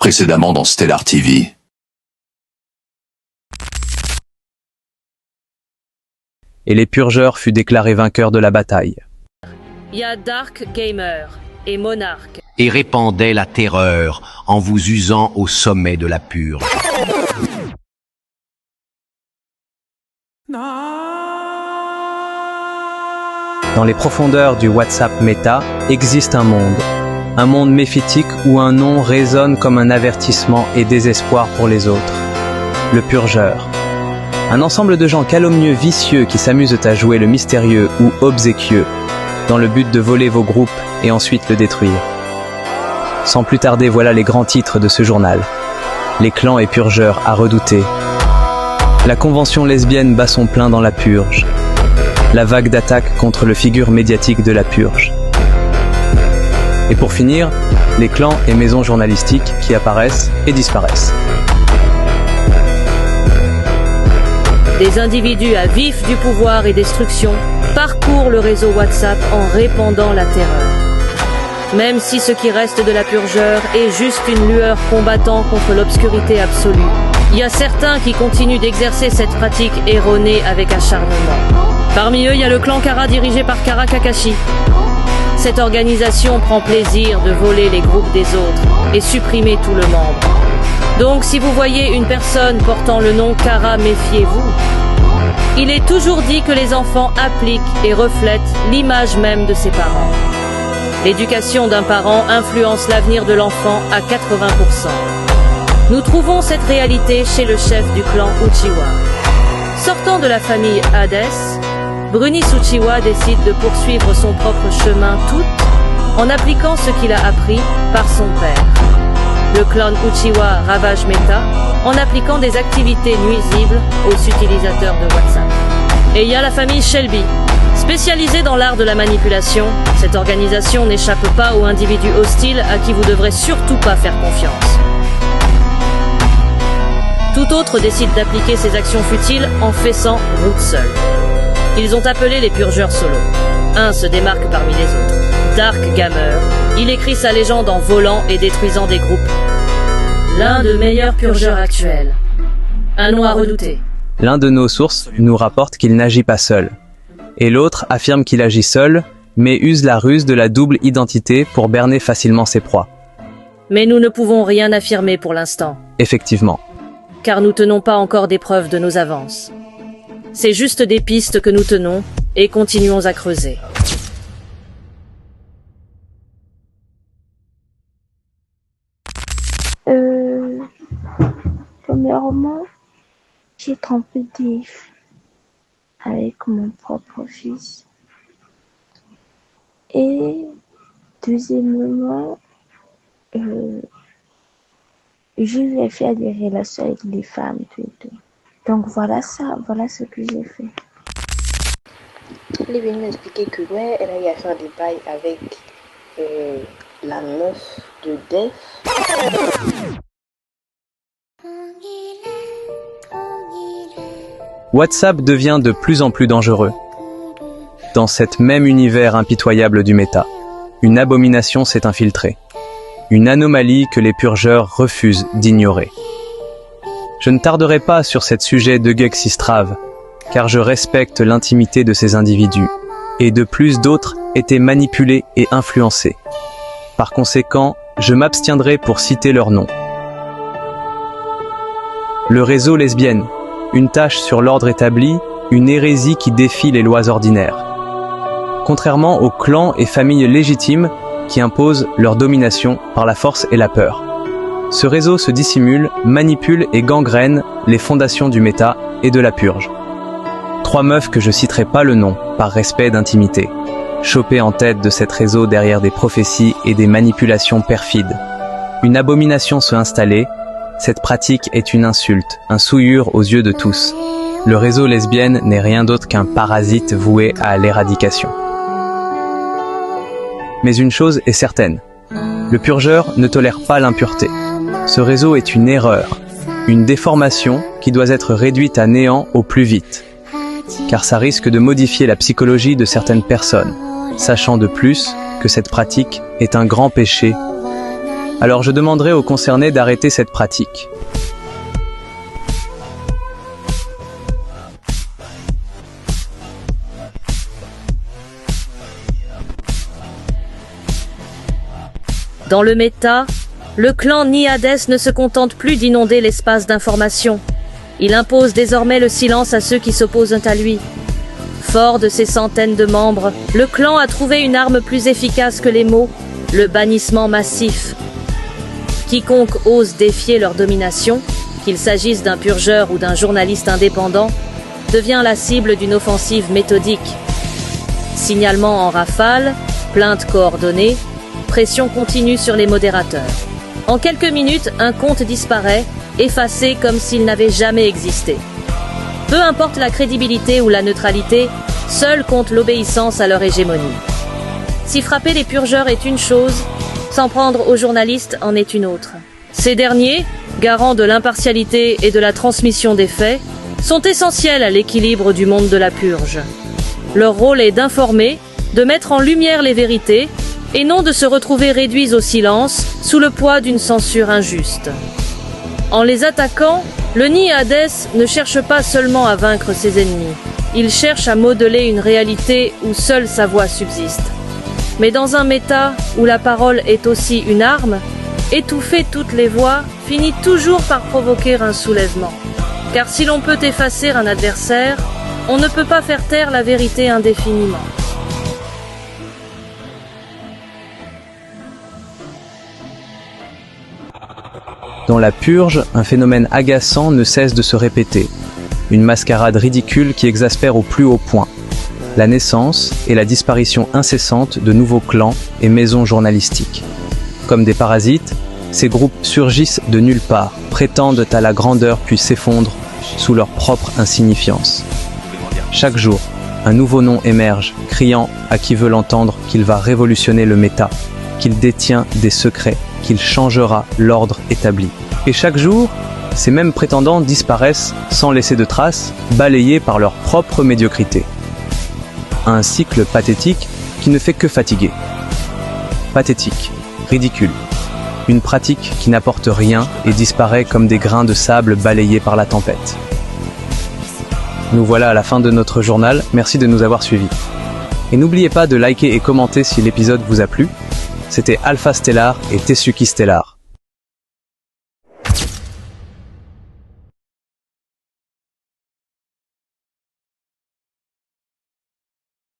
Précédemment dans Stellar TV. Et les purgeurs furent déclarés vainqueurs de la bataille. Il y a Dark Gamer et Monarch. Et répandait la terreur en vous usant au sommet de la purge. Dans les profondeurs du WhatsApp Meta existe un monde méphitique où un nom résonne comme un avertissement et désespoir pour les autres. Le purgeur. Un ensemble de gens calomnieux, vicieux qui s'amusent à jouer le mystérieux ou obséquieux, dans le but de voler vos groupes et ensuite le détruire. Sans plus tarder, voilà les grands titres de ce journal. Les clans et purgeurs à redouter. La convention lesbienne bat son plein dans la purge. La vague d'attaques contre le figure médiatique de la purge. Et pour finir, les clans et maisons journalistiques qui apparaissent et disparaissent. Des individus à vif du pouvoir et destruction parcourent le réseau WhatsApp en répandant la terreur. Même si ce qui reste de la purgeur est juste une lueur combattant contre l'obscurité absolue, il y a certains qui continuent d'exercer cette pratique erronée avec acharnement. Parmi eux, il y a le clan Kara dirigé par Kara Kakashi. Cette organisation prend plaisir de voler les groupes des autres et supprimer tout le membre. Donc si vous voyez une personne portant le nom Kara, méfiez-vous. Il est toujours dit que les enfants appliquent et reflètent l'image même de ses parents. L'éducation d'un parent influence l'avenir de l'enfant à 80%. Nous trouvons cette réalité chez le chef du clan Uchiwa. Sortant de la famille Hades, Brunice Uchiwa décide de poursuivre son propre chemin tout en appliquant ce qu'il a appris par son père. Le clan Uchiwa ravage Meta en appliquant des activités nuisibles aux utilisateurs de WhatsApp. Et il y a la famille Shelby. Spécialisée dans l'art de la manipulation, cette organisation n'échappe pas aux individus hostiles à qui vous devrez surtout pas faire confiance. Tout autre décide d'appliquer ses actions futiles en faisant route seule. Ils ont appelé les purgeurs solo. Un se démarque parmi les autres. Dark Gamer. Il écrit sa légende en volant et détruisant des groupes. L'un des meilleurs purgeurs actuels. Un nom à redouter. L'un de nos sources nous rapporte qu'il n'agit pas seul. Et l'autre affirme qu'il agit seul, mais use la ruse de la double identité pour berner facilement ses proies. Mais nous ne pouvons rien affirmer pour l'instant. Effectivement. Car nous tenons pas encore des preuves de nos avances. C'est juste des pistes que nous tenons et continuons à creuser. Premièrement, j'ai trompé Dave avec mon propre fils. Et deuxièmement, je lui ai fait des relations avec les femmes, tout et tout. Donc voilà ce que j'ai fait. Elle est venue m'expliquer que ouais, elle a eu à faire des bails avec la meuf de Def. WhatsApp devient de plus en plus dangereux. Dans cet même univers impitoyable du méta, une abomination s'est infiltrée. Une anomalie que les purgeurs refusent d'ignorer. Je ne tarderai pas sur ce sujet de Guxistrave, car je respecte l'intimité de ces individus, et de plus d'autres étaient manipulés et influencés. Par conséquent, je m'abstiendrai pour citer leurs noms. Le réseau lesbienne, une tâche sur l'ordre établi, une hérésie qui défie les lois ordinaires. Contrairement aux clans et familles légitimes qui imposent leur domination par la force et la peur. Ce réseau se dissimule, manipule et gangrène les fondations du méta et de la purge. 3 meufs que je citerai pas le nom, par respect d'intimité, chopées en tête de cet réseau derrière des prophéties et des manipulations perfides. Une abomination se installait, cette pratique est une insulte, un souillure aux yeux de tous. Le réseau lesbienne n'est rien d'autre qu'un parasite voué à l'éradication. Mais une chose est certaine, le purgeur ne tolère pas l'impureté. Ce réseau est une erreur, une déformation qui doit être réduite à néant au plus vite. Car ça risque de modifier la psychologie de certaines personnes, sachant de plus que cette pratique est un grand péché Alors je demanderai aux concernés d'arrêter cette pratique. Dans le méta, le clan Niades ne se contente plus d'inonder l'espace d'information. Il impose désormais le silence à ceux qui s'opposent à lui. Fort de ses centaines de membres, le clan a trouvé une arme plus efficace que les mots, le bannissement massif. Quiconque ose défier leur domination, qu'il s'agisse d'un purgeur ou d'un journaliste indépendant, devient la cible d'une offensive méthodique. Signalement en rafale, plaintes coordonnées, pression continue sur les modérateurs. En quelques minutes, un compte disparaît, effacé comme s'il n'avait jamais existé. Peu importe la crédibilité ou la neutralité, seul compte l'obéissance à leur hégémonie. Si frapper les purgeurs est une chose, s'en prendre aux journalistes en est une autre. Ces derniers, garants de l'impartialité et de la transmission des faits, sont essentiels à l'équilibre du monde de la purge. Leur rôle est d'informer, de mettre en lumière les vérités, et non de se retrouver réduits au silence sous le poids d'une censure injuste. En les attaquant, le Niades ne cherche pas seulement à vaincre ses ennemis, il cherche à modeler une réalité où seule sa voix subsiste. Mais dans un méta où la parole est aussi une arme, étouffer toutes les voix finit toujours par provoquer un soulèvement. Car si l'on peut effacer un adversaire, on ne peut pas faire taire la vérité indéfiniment. Dans la purge, un phénomène agaçant ne cesse de se répéter. Une mascarade ridicule qui exaspère au plus haut point. La naissance et la disparition incessante de nouveaux clans et maisons journalistiques. Comme des parasites, ces groupes surgissent de nulle part, prétendent à la grandeur puis s'effondrent sous leur propre insignifiance. Chaque jour, un nouveau nom émerge, criant à qui veut l'entendre qu'il va révolutionner le méta, qu'il détient des secrets, qu'il changera l'ordre établi. Et chaque jour, ces mêmes prétendants disparaissent sans laisser de traces, balayés par leur propre médiocrité. Un cycle pathétique qui ne fait que fatiguer. Pathétique, ridicule. Une pratique qui n'apporte rien et disparaît comme des grains de sable balayés par la tempête. Nous voilà à la fin de notre journal, merci de nous avoir suivis. Et n'oubliez pas de liker et commenter si l'épisode vous a plu. C'était Alpha Stellar et Tetsuki Stellar.